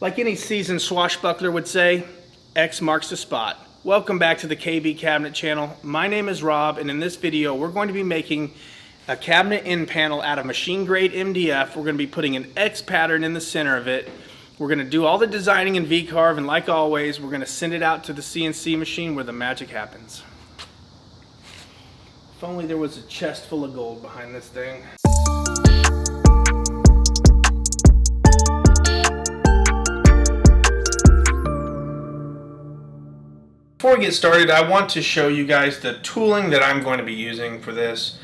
Like any seasoned swashbuckler would say, X marks the spot. Welcome back to the KB Cabinet channel. My name is Rob, and in this video we're going to be making a cabinet end panel out of machine grade MDF. We're going to be putting an X pattern in the center of it. We're going to do all the designing in V-Carve, and like always, we're going to send it out to the CNC machine where the magic happens. If only there was a chest full of gold behind this thing. Before we get started, I want to show you guys the tooling that I'm going to be using for this.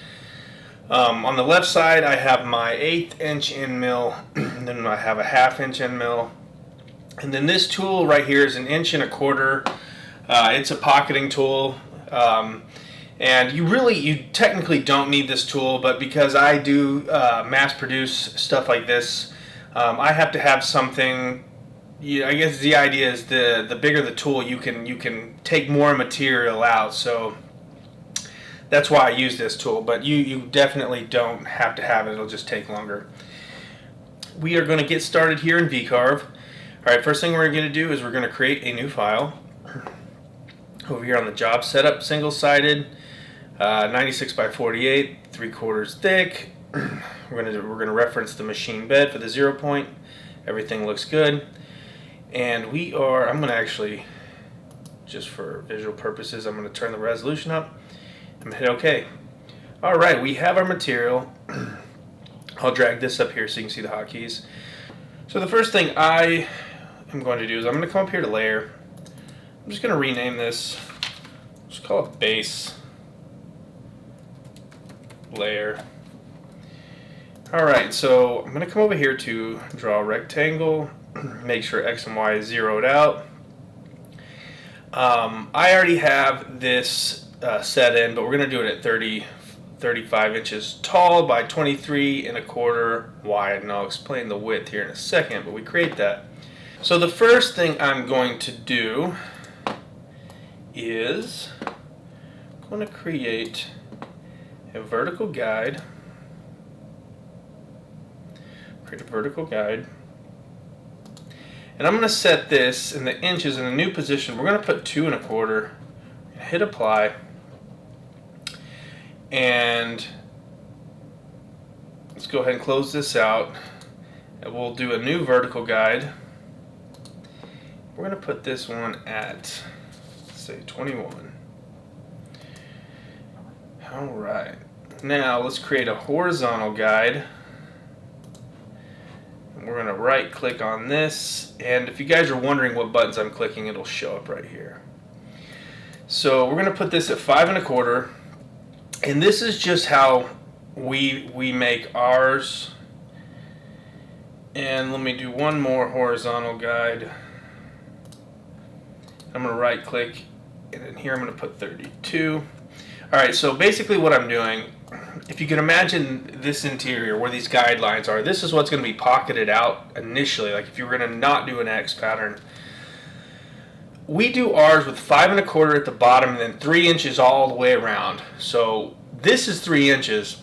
On the left side, I have my 1/8 inch end mill, and then I have a 1/2 inch end mill, and then this tool right here is 1 1/4 inch. It's a pocketing tool, and you technically don't need this tool, but because I do mass produce stuff like this, I have to have something. I guess the idea is the bigger the tool, you can take more material out. So that's why I use this tool, but you definitely don't have to have it. It'll just take longer. We are going to get started here in VCarve. Alright, first thing we're going to do is we're going to create a new file. Over here on the job setup, single-sided, 96 by 48, 3/4 thick. We're going to reference the machine bed for the 0 point. Everything looks good. And I'm going to actually, just for visual purposes, I'm going to turn the resolution up and hit OK. Alright, we have our material. I'll drag this up here so you can see the hotkeys. So the first thing I am going to do is I'm going to come up here to layer. I'm just going to rename this. Just call it base layer. Alright, so I'm going to come over here to draw a rectangle. Make sure X and Y is zeroed out. I already have this set in, but we're going to do it at 35 inches tall by 23 1/4 wide, and I'll explain the width here in a second, but we create that. So the first thing I'm going to do is I'm going to create a vertical guide. And I'm going to set this in the inches in a new position. We're going to put 2 1/4. Hit apply. And let's go ahead and close this out. And we'll do a new vertical guide. We're going to put this one at, say, 21. Alright. Now let's create a horizontal guide. We're going to right click on this, and if you guys are wondering what buttons I'm clicking, it'll show up right here. So we're going to put this at 5 1/4, and this is just how we make ours. And let me do one more horizontal guide. I'm going to right click, and in here I'm going to put 32. Alright, so basically what I'm doing, if you can imagine this interior where these guidelines are, this is what's going to be pocketed out initially. Like if you were going to not do an X pattern, we do ours with 5 1/4 at the bottom and then 3 inches all the way around. So this is 3 inches,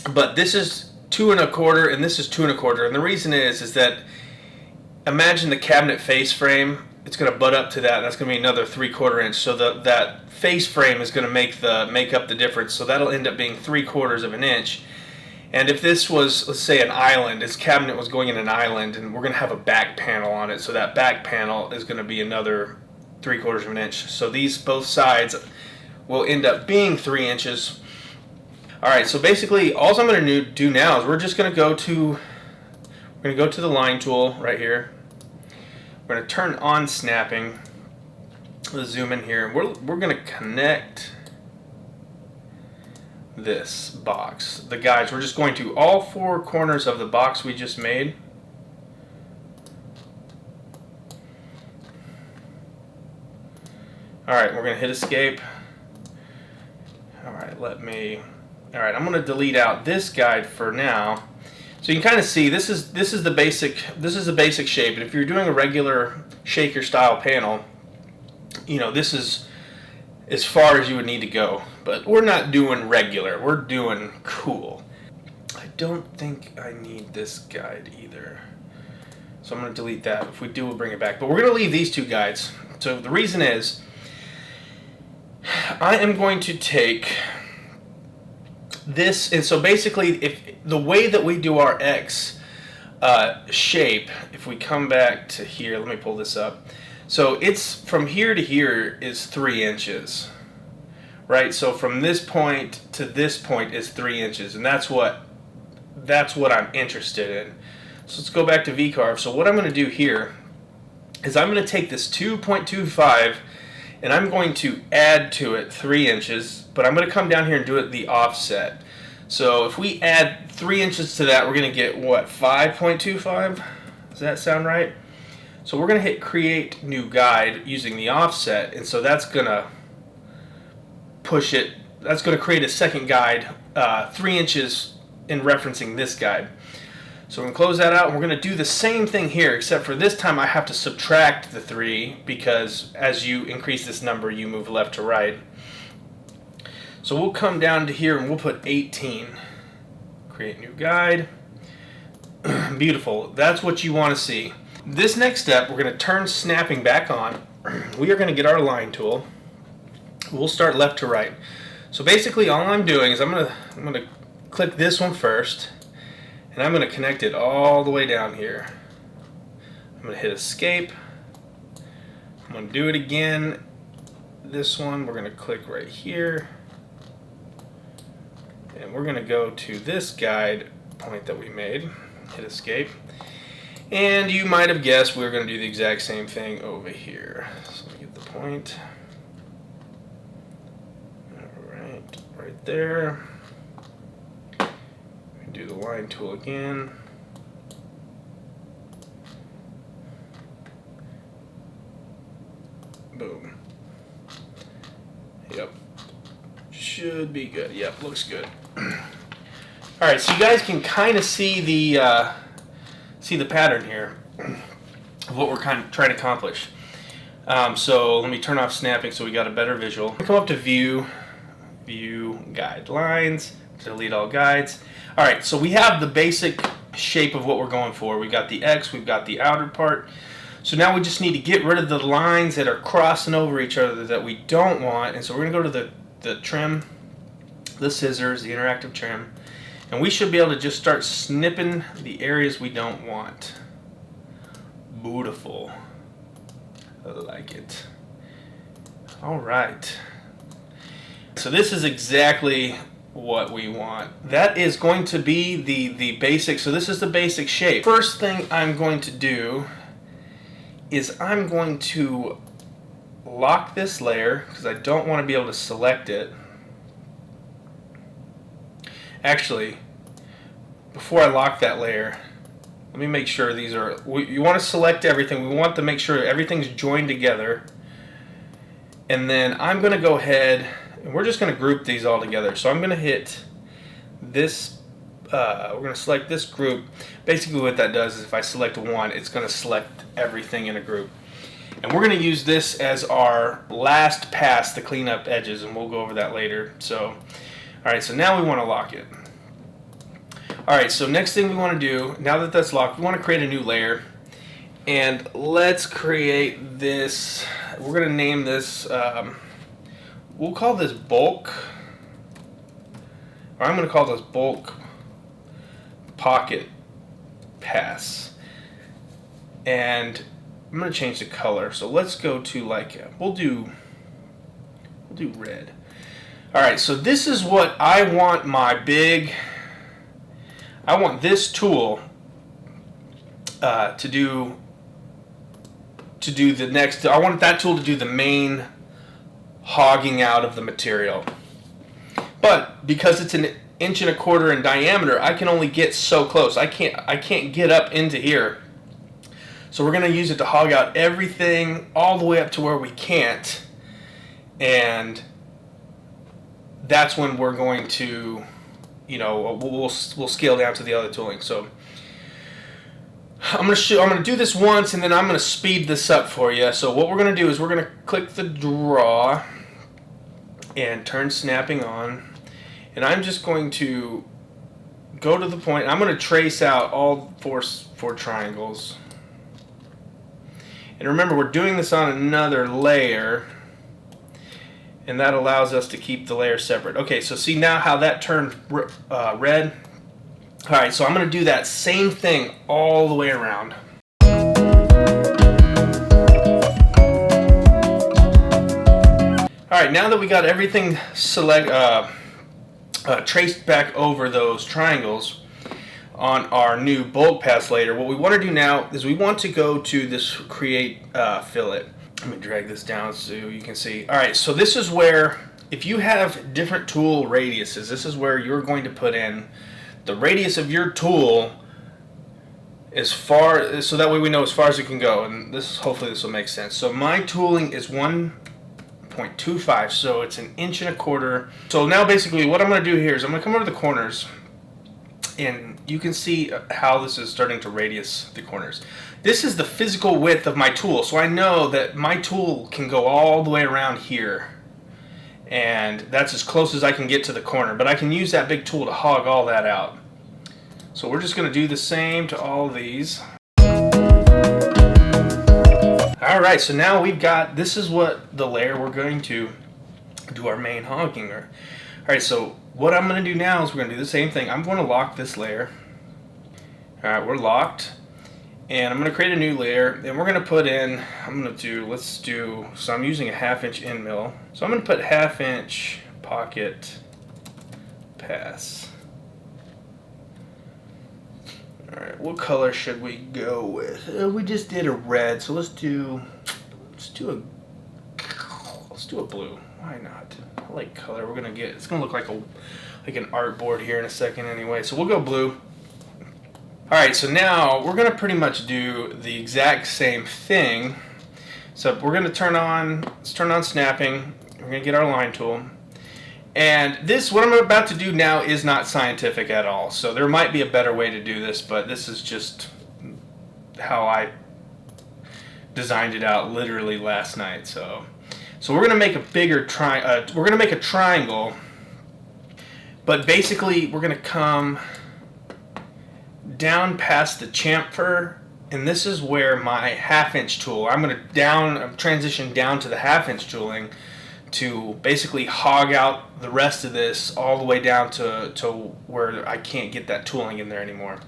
but this is 2 1/4 and this is 2 1/4. And the reason is that imagine the cabinet face frame. It's going to butt up to that. That's going to be another 3/4 inch. So that face frame is going to make up the difference. So that'll end up being 3/4 inch. And if this was, let's say, an island, this cabinet was going in an island, and we're going to have a back panel on it. So that back panel is going to be another 3/4 inch. So these both sides will end up being 3 inches. All right. So basically, all I'm going to do now is we're going to go to the line tool right here. We're going to turn on snapping. Let's zoom in here. We're going to connect this box. The guides, we're just going to all 4 corners of the box we just made. Alright, we're going to hit escape. Alright, I'm going to delete out this guide for now. So you can kind of see this is the basic shape, and if you're doing a regular shaker style panel, you know, this is as far as you would need to go. But we're not doing regular, we're doing cool. I don't think I need this guide either. So I'm going to delete that. If we do, we'll bring it back. But we're going to leave these two guides. So the reason is, I am going to take this, and so basically, if the way that we do our X shape, if we come back to here, let me pull this up. So it's from here to here is 3 inches, right? So from this point to this point is 3 inches, and that's what I'm interested in. So let's go back to VCarve. So what I'm going to do here is I'm going to take this 2.25 and I'm going to add to it 3 inches, but I'm going to come down here and do it the offset. So if we add 3 inches to that, we're going to get what, 5.25? Does that sound right? So we're going to hit create new guide using the offset, and so that's going to push it, that's going to create a second guide 3 inches in referencing this guide. So we're going to close that out, and we're going to do the same thing here, except for this time I have to subtract the 3 because as you increase this number, you move left to right. So we'll come down to here and we'll put 18. Create new guide. Beautiful. That's what you want to see. This next step, we're going to turn snapping back on. We are going to get our line tool. We'll start left to right. So basically all I'm doing is I'm going to click this one first, and I'm going to connect it all the way down here. I'm going to hit escape. I'm going to do it again. This one we're going to click right here, and we're going to go to this guide point that we made. Hit escape. And you might have guessed we were going to do the exact same thing over here. So let me get the point. Alright, right there. Do the line tool again. Boom. Yep. Should be good. Yep, looks good. Alright, so you guys can kind of see the pattern here of what we're kind of trying to accomplish. So let me turn off snapping so we got a better visual. Come up to view guidelines, delete all guides. Alright, so we have the basic shape of what we're going for. We've got the X, we've got the outer part. So now we just need to get rid of the lines that are crossing over each other that we don't want. And so we're going to go to the trim, the scissors, the interactive trim. And we should be able to just start snipping the areas we don't want. Beautiful. I like it. Alright. So this is exactly what we want. That is going to be the basic, so this is the basic shape. First thing I'm going to do is I'm going to lock this layer because I don't want to be able to select it. Actually, before I lock that layer, let me make sure these are, you want to select everything. We want to make sure everything's joined together. And then I'm going to go ahead, and we're just going to group these all together. So I'm going to hit this, we're going to select this group. Basically what that does is if I select one, it's going to select everything in a group. And we're going to use this as our last pass to clean up edges, and we'll go over that later. So, alright, so now we want to lock it. Alright, so next thing we want to do, now that that's locked, we want to create a new layer. And let's create this, we're going to name this, we'll call this bulk, or I'm going to call this bulk pocket pass. And I'm going to change the color. So let's go to like, we'll do red. Alright, so this is what I want I want this tool to do the next, I want that tool to do the main hogging out of the material. But because it's an 1.25 inches in diameter, I can only get so close. I can't get up into here. So we're going to use it to hog out everything all the way up to where we can't. And that's when we're going to, you know, we'll scale down to the other tooling. So I'm going to do this once, and then I'm going to speed this up for you. So what we're going to do is we're going to click the draw and turn snapping on. And I'm just going to go to the point. I'm going to trace out all four triangles. And remember, we're doing this on another layer, and that allows us to keep the layers separate. Okay, so see now how that turned red? Alright, so I'm going to do that same thing all the way around. Alright, now that we got everything traced back over those triangles on our new bulk pass layer, what we want to do now is we want to go to this create fillet. Let me drag this down so you can see. Alright, so this is where, if you have different tool radiuses, this is where you're going to put in the radius of your tool as far, so that way we know as far as it can go. And this, hopefully this will make sense. So my tooling is 1.25, so it's 1.25 inches. So now basically what I'm going to do here is I'm going to come over to the corners, and you can see how this is starting to radius the corners. This is the physical width of my tool, so I know that my tool can go all the way around here, and that's as close as I can get to the corner, but I can use that big tool to hog all that out. So we're just going to do the same to all these. Alright, so now we've got, this is what the layer we're going to do our main hogging. Alright, so what I'm going to do now is we're going to do the same thing. I'm going to lock this layer. Alright, we're locked. And I'm going to create a new layer, and we're going to put in, so I'm using a 1/2 inch end mill. So I'm going to put 1/2 inch pocket pass. Alright, what color should we go with? We just did a red, so let's do a blue. Why not? I like color. We're gonna get, it's gonna look like an artboard here in a second anyway. So we'll go blue. Alright, so now we're gonna pretty much do the exact same thing. So we're gonna let's turn on snapping. We're gonna get our line tool. And this, what I'm about to do now, is not scientific at all. So there might be a better way to do this, but this is just how I designed it out literally last night. So we're gonna make a bigger we're gonna make a triangle, but basically we're gonna come down past the chamfer, and this is where my 1/2 inch tool, I'm gonna transition down to the 1/2 inch tooling to basically hog out the rest of this all the way down to where I can't get that tooling in there anymore.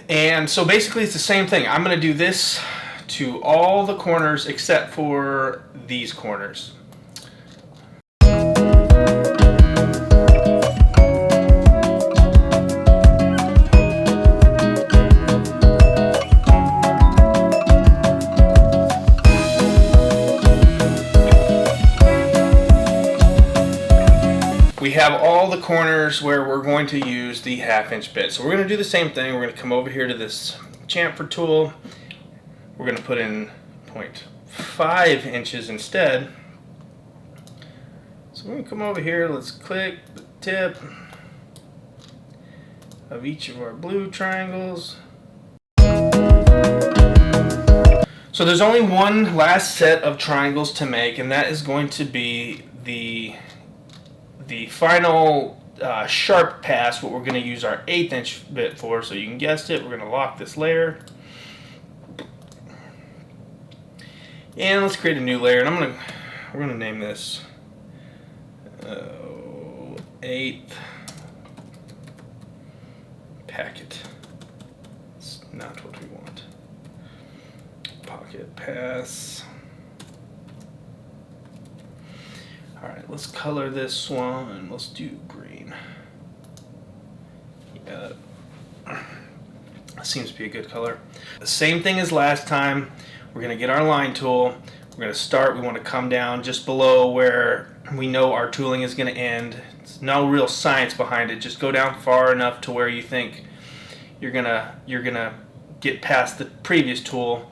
And so basically it's the same thing. I'm going to do this to all the corners except for these corners. We have all the corners where we're going to use the 1/2 inch bit. So we're going to do the same thing. We're going to come over here to this chamfer tool. We're going to put in 0.5 inches instead. So we're going to come over here. Let's click the tip of each of our blue triangles. So there's only one last set of triangles to make, and that is going to be the final sharp pass, what we're going to use our 1/8 inch bit for. So you can guess it, we're going to lock this layer. And let's create a new layer, and we're going to name this 1/8 packet. It's not what we want. Pocket pass. Alright, let's color this one. Let's do green. Yeah, that seems to be a good color. The same thing as last time. We're going to get our line tool. We're going to start. We want to come down just below where we know our tooling is going to end. It's no real science behind it. Just go down far enough to where you think you're gonna get past the previous tool,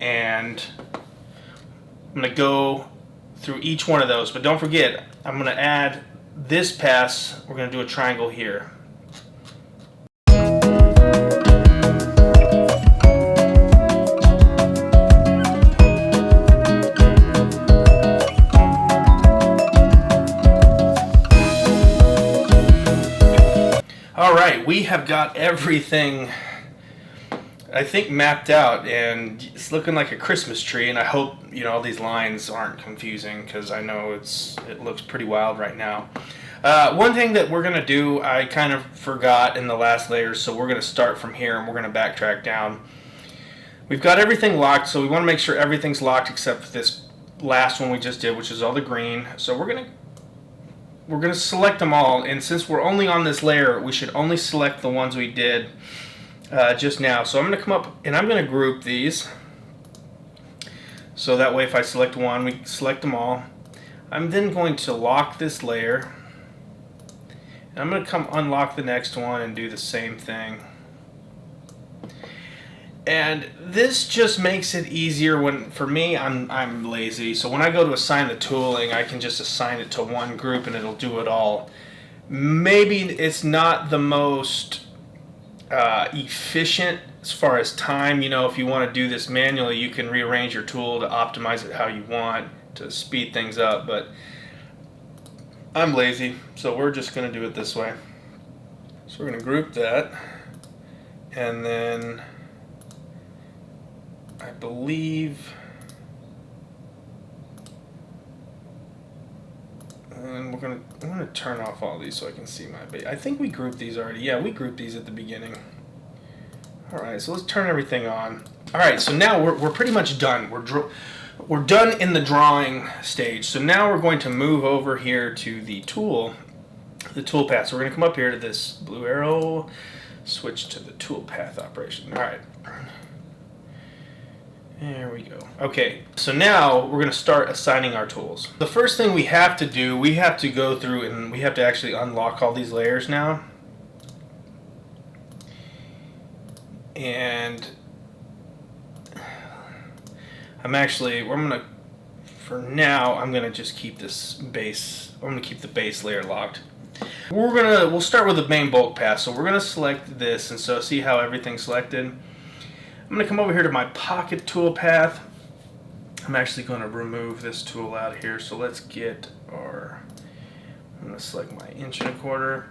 and I'm going to go through each one of those, but don't forget, I'm going to add this pass. We're going to do a triangle here. Alright, we have got everything I think mapped out, and it's looking like a Christmas tree. And I hope all these lines aren't confusing, because I know it looks pretty wild right now. One thing that we're gonna do, I kind of forgot in the last layer, so we're gonna start from here and we're gonna backtrack down. We've got everything locked, so we want to make sure everything's locked except for this last one we just did, which is all the green. So we're gonna select them all, and since we're only on this layer, we should only select the ones we did just now. So I'm gonna come up and I'm gonna group these, so that way if I select one, we select them all. I'm then going to lock this layer, and I'm gonna come unlock the next one and do the same thing. And this just makes it easier when, for me, I'm lazy. So when I go to assign the tooling, I can just assign it to one group and it'll do it all. Maybe it's not the most efficient as far as time. If you want to do this manually, you can rearrange your tool to optimize it how you want to speed things up. But I'm lazy, so we're just going to do it this way. So we're going to group that, and then I believe, and I'm gonna turn off all these so I can see my base. I think we grouped these already. Yeah, we grouped these at the beginning. All right, so let's turn everything on. All right, so now we're pretty much done. We're done in the drawing stage. So now we're going to move over here to the toolpath. So we're gonna come up here to this blue arrow, switch to the toolpath operation. All right. There we go. Okay, so now we're going to start assigning our tools. The first thing we have to do, we have to go through and we have to actually unlock all these layers now. And I'm going to just keep this base, I'm going to keep the base layer locked. We'll start with the main bulk path. So we're going to select this, and so see how everything's selected. I'm going to come over here to my pocket toolpath. I'm actually going to remove this tool out of here. So let's get I'm going to select my 1.25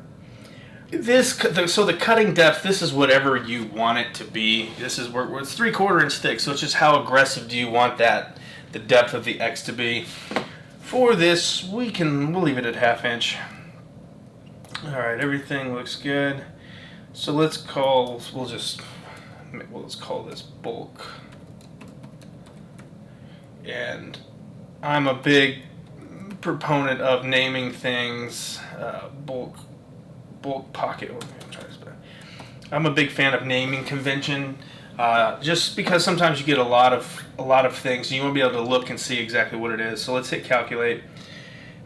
inch. So the cutting depth, this is whatever you want it to be. This is where it's 3/4 inch thick. So it's just how aggressive do you want the depth of the X to be. For this, we'll leave it at 1/2 inch. All right, everything looks good. So let's call this bulk. And I'm a big proponent of naming things bulk pocket. I'm a big fan of naming convention, just because sometimes you get a lot of things, and you want to be able to look and see exactly what it is. So let's hit calculate.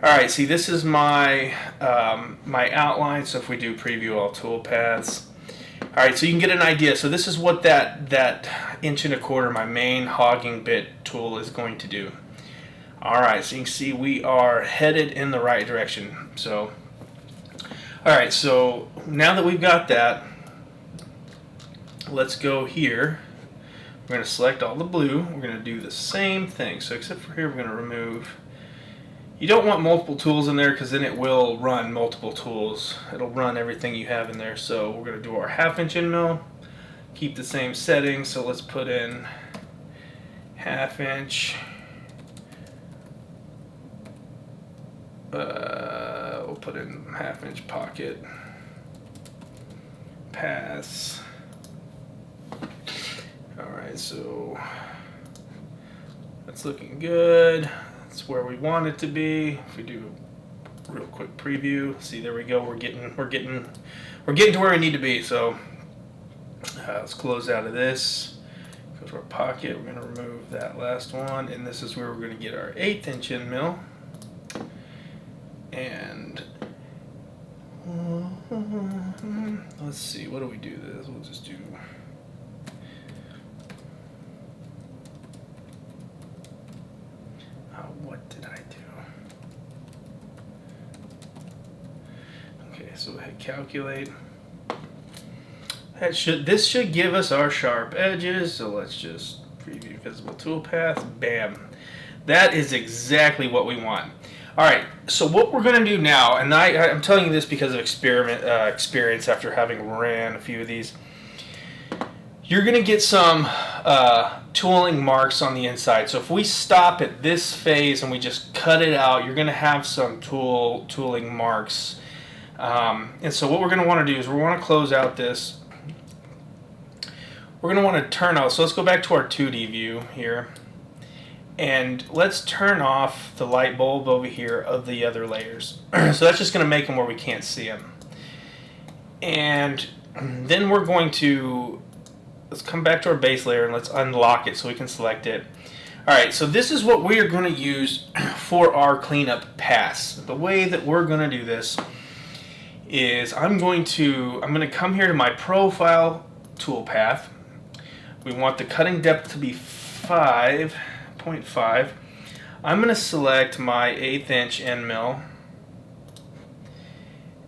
All right, see, this is my my outline. So if we do preview all toolpaths. All right, so you can get an idea. So this is what that 1.25 inch, my main hogging bit tool, is going to do. All right, so you can see we are headed in the right direction. So, all right, so now that we've got that, let's go here. We're going to select all the blue. We're going to do the same thing. So except for here, we're going to remove. You don't want multiple tools in there, because then it will run multiple tools. It'll run everything you have in there. So we're going to do our 1/2 inch end mill. Keep the same settings. So let's put in 1/2 inch. We'll put in 1/2 inch pocket. Pass. All right, so that's looking good. That's where we want it to be. If we do a real quick preview, see, there we go. We're getting to where we need to be. So let's close out of this. Go to our pocket. We're going to remove that last one, and this is where we're going to get our 1/8 inch end mill. And let's see, what do we do this? We'll just do. What did I do? Okay, so we'll hit calculate. This should give us our sharp edges. So let's just preview visible toolpath. Bam. That is exactly what we want. All right, so what we're going to do now, and I'm telling you this because of experience after having ran a few of these. you're going to get some tooling marks on the inside. So if we stop at this phase and we just cut it out, you're going to have some tooling marks. And so what we're going to want to do is we want to close out this. We're going to want to turn off. So let's go back to our 2D view here. And let's turn off the light bulb over here of the other layers. So that's just going to make them where we can't see them. And then we're going to, let's come back to our base layer and let's unlock it so we can select it. Alright, so this is what we are going to use for our cleanup pass. The way that we're going to do this is I'm going to come here to my profile toolpath. We want the cutting depth to be 5.5. I'm going to select my 1/8 inch end mill,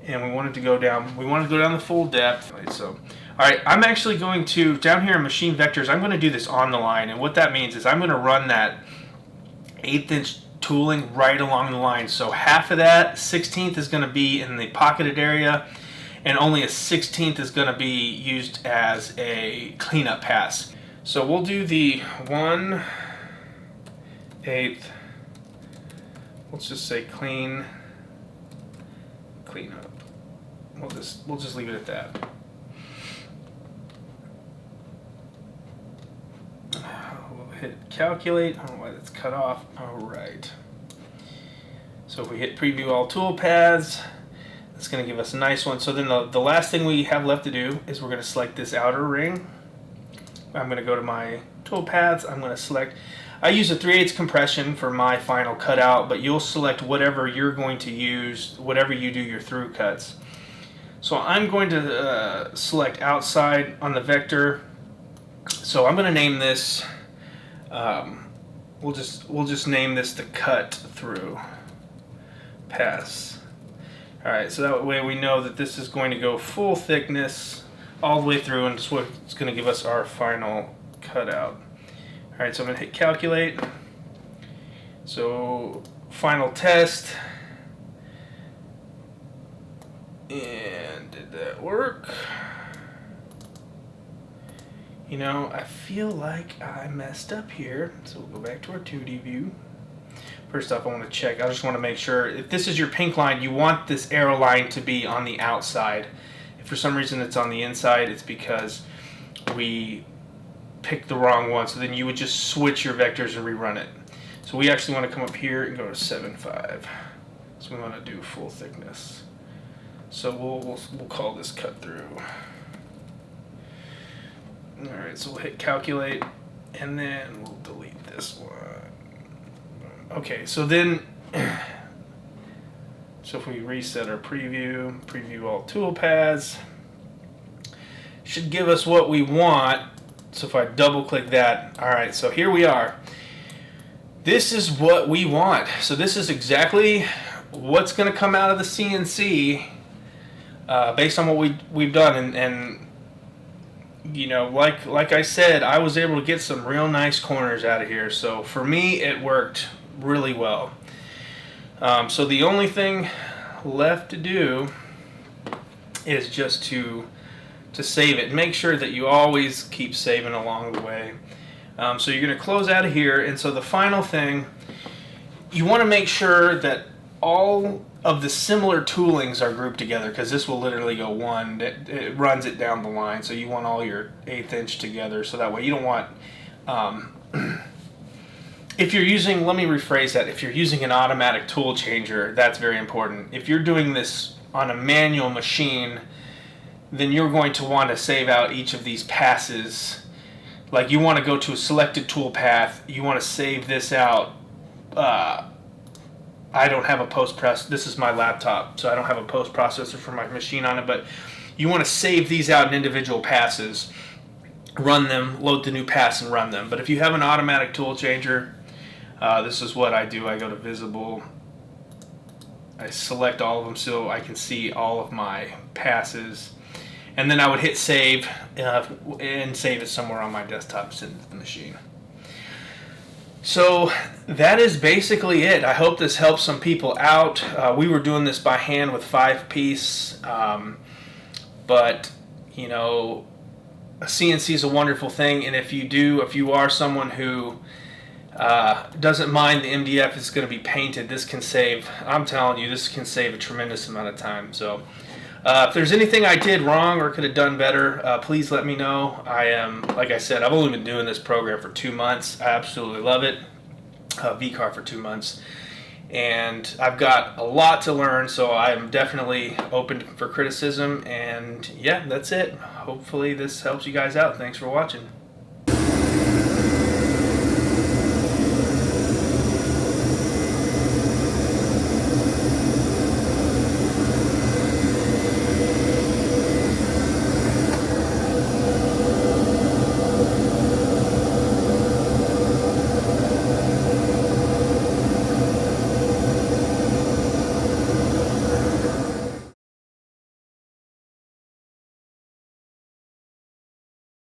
and we want it to go down. We want to go down the full depth. Right, so, all right, I'm actually going to down here in machine vectors. I'm going to do this on the line, and what that means is I'm going to run that 1/8 inch tooling right along the line. So half of that 1/16 is going to be in the pocketed area, and only a 1/16 is going to be used as a cleanup pass. So we'll do the 1/8. Let's just say clean up. We'll just leave it at that. We'll hit calculate. I don't know why that's cut off. All right. So if we hit preview all toolpaths, that's going to give us a nice one. So then the last thing we have left to do is we're going to select this outer ring. I'm going to go to my toolpaths. I'm going to select, I use a 3/8 compression for my final cutout, but you'll select whatever you're going to use, whatever you do your through cuts. So I'm going to select outside on the vector. So I'm going to name this, we'll just name this the cut through pass. Alright, so that way we know that this is going to go full thickness all the way through, and it's what's going to give us our final cutout. Alright, so I'm going to hit calculate. So final test. And did that work? You know, I feel like I messed up here. So we'll go back to our 2D view. First off, I want to check. I just want to make sure, if this is your pink line, you want this arrow line to be on the outside. If for some reason it's on the inside, it's because we picked the wrong one. So then you would just switch your vectors and rerun it. So we actually want to come up here and go to 7.5. So we want to do full thickness. So we'll call this cut through. Alright, so we'll hit calculate, and then we'll delete this one. Okay, so then, so if we reset our preview all toolpaths, should give us what we want. So if I double click that, alright, so here we are. This is what we want. So this is exactly what's going to come out of the CNC based on what we've done, and you know, like I said, I was able to get some real nice corners out of here. So for me, it worked really well. So the only thing left to do is just to save it. Make sure that you always keep saving along the way. So you're going to close out of here, and so the final thing, you want to make sure that all of the similar toolings are grouped together, because this will literally go one. It runs it down the line, so you want all your 1/8 inch together, so that way you don't want, if you're using, let me rephrase that, if you're using an automatic tool changer, that's very important. If you're doing this on a manual machine, then you're going to want to save out each of these passes. Like, you want to go to a selected tool path, you want to save this out. I don't have a post-processor. This is my laptop, so I don't have a post-processor for my machine on it, but you want to save these out in individual passes, run them, load the new pass, and run them. But if you have an automatic tool changer, this is what I do. I go to visible, I select all of them so I can see all of my passes, and then I would hit save and save it somewhere on my desktop, send it to the machine. So that is basically it. I hope this helps some people out. We were doing this by hand with 5-piece, but you know, a CNC is a wonderful thing, and if you are someone who doesn't mind the MDF is going to be painted, this can save, I'm telling you, this can save a tremendous amount of time. So if there's anything I did wrong or could have done better, please let me know. Like I said, I've only been doing this program for 2 months. I absolutely love it. VCarve for 2 months. And I've got a lot to learn, so I'm definitely open for criticism. And yeah, that's it. Hopefully this helps you guys out. Thanks for watching.